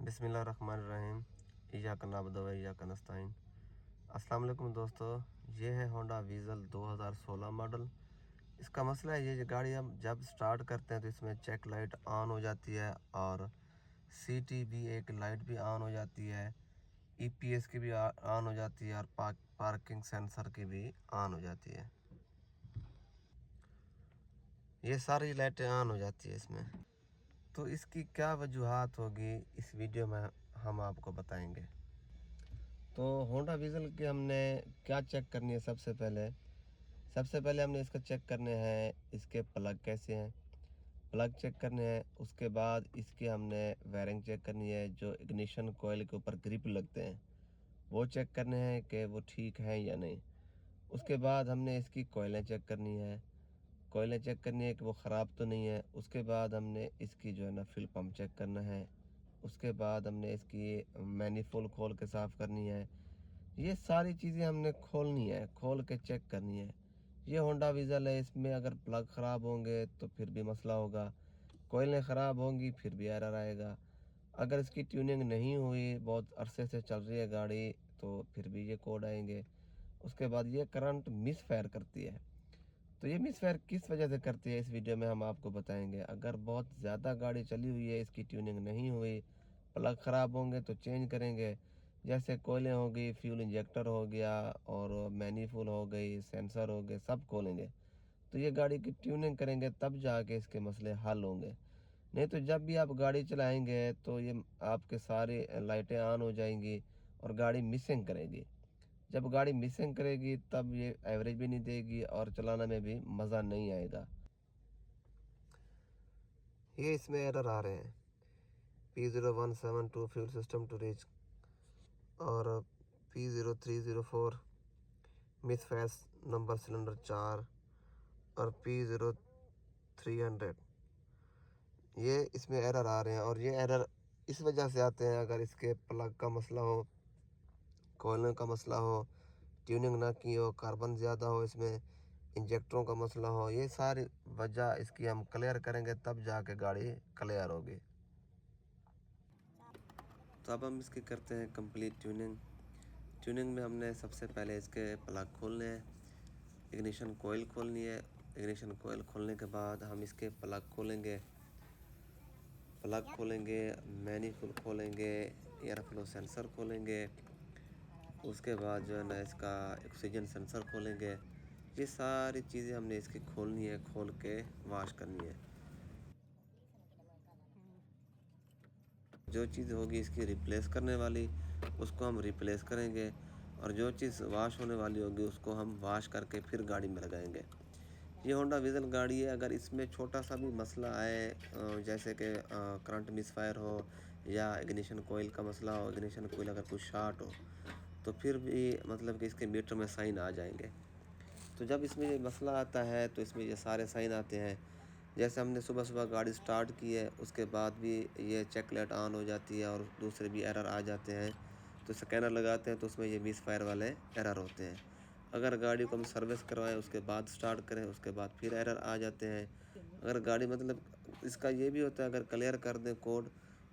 बिस्मिल्लाहिर्रहमानिर्रहीम। इय्याका नअब्दु व इय्याका नस्तईन। अस्सलाम वालेकुम दोस्तों, ये है होंडा वीज़ल 2016 मॉडल। इसका मसला है ये गाड़ी हम जब स्टार्ट करते हैं तो इसमें चेक लाइट ऑन हो जाती है और सीटी भी एक लाइट भी ऑन हो जाती है, ईपीएस की भी ऑन हो जाती है और पार्किंग सेंसर की भी ऑन हो जाती है। ये सारी लाइटें ऑन हो जाती है इसमें। तो इसकी क्या वजूहात होगी इस वीडियो में हम आपको बताएंगे। तो होंडा वीज़ल की हमने क्या चेक करनी है। सबसे पहले हमने इसका चेक करने हैं इसके प्लग कैसे हैं, प्लग चेक करने हैं। उसके बाद इसके हमने वायरिंग चेक करनी है, जो इग्निशन कोयल के ऊपर ग्रिप लगते हैं वो चेक करने हैं कि वो ठीक है या नहीं। उसके बाद हमने इसकी कोयलें चेक करनी है, कोयलें चेक करनी है कि वो ख़राब तो नहीं है। उसके बाद हमने इसकी जो है ना फ्यूल पंप चेक करना है। उसके बाद हमने इसकी मैनिफोल्ड खोल के साफ़ करनी है। ये सारी चीज़ें हमने खोलनी है, खोल के चेक करनी है। ये होंडा वीज़ल है, इसमें अगर प्लग ख़राब होंगे तो फिर भी मसला होगा, कोयलें ख़राब होंगी फिर भी एरर आएगा। अगर इसकी ट्यूनिंग नहीं हुई, बहुत अरसे से चल रही है गाड़ी, तो फिर भी ये कोड आएंगे। उसके बाद ये करंट मिस फायर करती है। तो ये मिस फायर किस वजह से करती है इस वीडियो में हम आपको बताएंगे। अगर बहुत ज़्यादा गाड़ी चली हुई है, इसकी ट्यूनिंग नहीं हुई, प्लग ख़राब होंगे तो चेंज करेंगे। जैसे कोयलें हो गई, फ्यूल इंजेक्टर हो गया और मैनीफोल्ड हो गई, सेंसर हो गए, सब खोलेंगे। तो ये गाड़ी की ट्यूनिंग करेंगे तब जाके इसके मसले हल होंगे। नहीं तो जब भी आप गाड़ी चलाएंगे तो ये आपके सारी लाइटें ऑन हो जाएंगी और गाड़ी मिसिंग करेगी। जब गाड़ी मिसिंग करेगी तब ये एवरेज भी नहीं देगी और चलाने में भी मज़ा नहीं आएगा। ये इसमें एरर आ रहे हैं, P0172 fuel system to reach और P0304 मिस फैस नंबर सिलेंडर 4 और P0300, ये इसमें एरर आ रहे हैं। और ये एरर इस वजह से आते हैं, अगर इसके प्लग का मसला हो, कोयलों का मसला हो, ट्यूनिंग ना की हो, कार्बन ज़्यादा हो, इसमें इंजेक्टरों का मसला हो। ये सारी वजह इसकी हम क्लियर करेंगे तब जाके गाड़ी क्लियर होगी। तो अब हम इसकी करते हैं कंप्लीट ट्यूनिंग में हमने सबसे पहले इसके प्लग खोलने हैं, इग्निशन कोयल खोलनी है। इग्निशन कोयल खोलने के बाद हम इसके प्लग खोलेंगे, मैनीफोल्ड खोलेंगे, एयर फ्लो सेंसर खोलेंगे। उसके बाद जो है ना इसका ऑक्सीजन सेंसर खोलेंगे। ये सारी चीज़ें हमने इसकी खोलनी है, खोल के वाश करनी है। जो चीज़ होगी इसकी रिप्लेस करने वाली, उसको हम रिप्लेस करेंगे और जो चीज़ वाश होने वाली होगी उसको हम वाश करके फिर गाड़ी में लगाएंगे। ये होंडा वीज़ल गाड़ी है, अगर इसमें छोटा सा भी मसला आए, जैसे कि करंट मिसफायर हो या इग्निशन कोयल का मसला हो, इग्निशन कोयल अगर कुछ शॉर्ट हो, तो फिर भी मतलब कि इसके मीटर में साइन आ जाएंगे। तो जब इसमें ये मसला आता है तो इसमें ये सारे साइन आते हैं। जैसे हमने सुबह गाड़ी स्टार्ट की है, उसके बाद भी ये चेक लाइट ऑन हो जाती है और दूसरे भी एरर आ जाते हैं। तो स्कैनर लगाते हैं तो उसमें ये मिस फायर वाले एरर होते हैं। अगर गाड़ी को हम सर्विस करवाएं, उसके बाद स्टार्ट करें, उसके बाद फिर एरर आ जाते हैं। अगर गाड़ी मतलब इसका ये भी होता है, अगर क्लियर कर दें कोड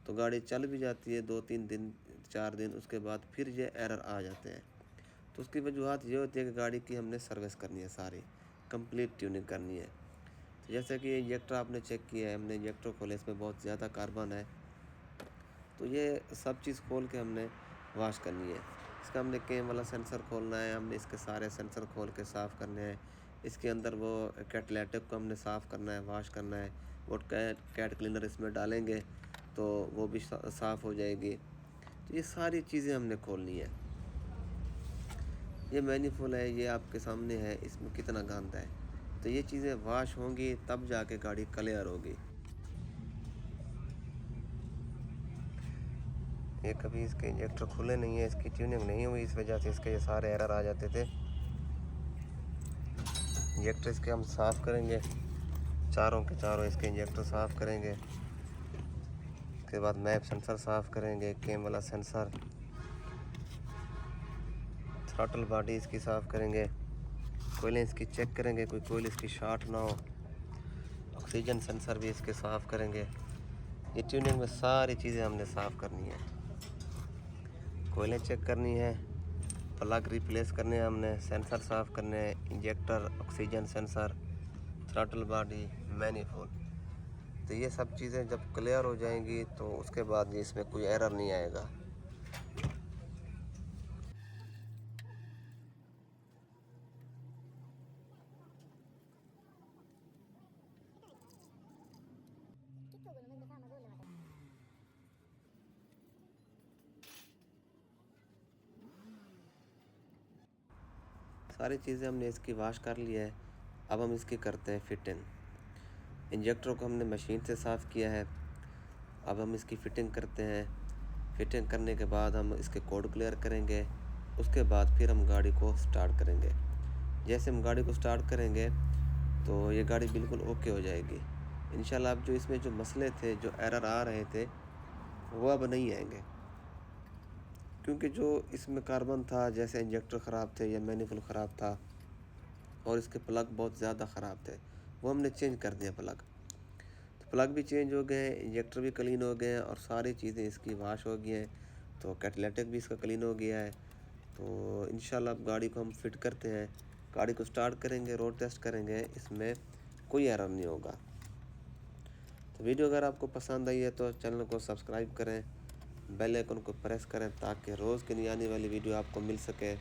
तो गाड़ी चल भी जाती है 2-3 दिन 4 दिन, उसके बाद फिर ये एरर आ जाते हैं। तो उसकी वजूहत ये होती है कि गाड़ी की हमने सर्विस करनी है, सारी कंप्लीट ट्यूनिंग करनी है। तो जैसे कि इंजेक्टर आपने चेक किया है, हमने इंजेक्टर खोले, इसमें बहुत ज़्यादा कार्बन है, तो ये सब चीज़ खोल के हमने वाश करनी है। इसका हमने केम वाला सेंसर खोलना है, हमने इसके सारे सेंसर खोल के साफ़ करने हैं। इसके अंदर वो कैटलाइटिक को हमने साफ़ करना है, वाश करना है। वो कैट क्लीनर इसमें डालेंगे तो वो भी साफ़ हो जाएगी। तो ये सारी चीज़ें हमने खोलनी है। ये मैनीफोल्ड है, ये आपके सामने है, इसमें कितना गंद है। तो ये चीज़ें वाश होंगी तब जाके गाड़ी क्लियर होगी। ये कभी इसके इंजेक्टर खुले नहीं है, इसकी ट्यूनिंग नहीं हुई, इस वजह से इसके ये सारे एरर आ जाते थे। इंजेक्टर इसके हम साफ़ करेंगे, चारों के चारों इसके इंजेक्टर साफ़ करेंगे। उसके बाद मैप सेंसर साफ़ करेंगे, केम वाला सेंसर, थ्रॉटल बॉडी इसकी साफ़ करेंगे, कोयलें इसकी चेक करेंगे, कोई कोयल इसकी शॉर्ट ना हो। ऑक्सीजन सेंसर भी इसके साफ़ करेंगे। ये ट्यूनिंग में सारी चीज़ें हमने साफ़ करनी है। कोयलें चेक करनी है, प्लग रिप्लेस करने हैं हमने, सेंसर साफ़ करने हैं, injector, oxygen sensor, throttle body, manifold. तो ये सब चीज़ें जब क्लियर हो जाएंगी तो उसके बाद इसमें कोई एरर नहीं आएगा। सारी चीज़ें हमने इसकी वाश कर ली है। अब हम इसकी करते हैं फिटिंग। इंजेक्टर को हमने मशीन से साफ़ किया है। अब हम इसकी फ़िटिंग करते हैं। फिटिंग करने के बाद हम इसके कोड क्लियर करेंगे। उसके बाद फिर हम गाड़ी को स्टार्ट करेंगे। जैसे हम गाड़ी को स्टार्ट करेंगे तो ये गाड़ी बिल्कुल ओके हो जाएगी इंशाल्लाह। अब जो इसमें जो मसले थे, जो एरर आ रहे थे, वो अब नहीं आएंगे, क्योंकि जो इसमें कार्बन था, जैसे इंजेक्टर ख़राब थे या मैनिफोल्ड ख़राब था और इसके प्लग बहुत ज़्यादा ख़राब थे, वो हमने चेंज कर दिया प्लग। तो प्लग भी चेंज हो गए, इंजेक्टर भी क्लीन हो गए और सारी चीज़ें इसकी वाश हो गई हैं। तो कैटालिटिक भी इसका क्लीन हो गया है। तो इंशाल्लाह अब गाड़ी को हम फिट करते हैं, गाड़ी को स्टार्ट करेंगे, रोड टेस्ट करेंगे, इसमें कोई एरर नहीं होगा। तो वीडियो अगर आपको पसंद आई है तो चैनल को सब्सक्राइब करें, बेल आइकन को प्रेस करें ताकि रोज़ की नई आने वाली वीडियो आपको मिल सके।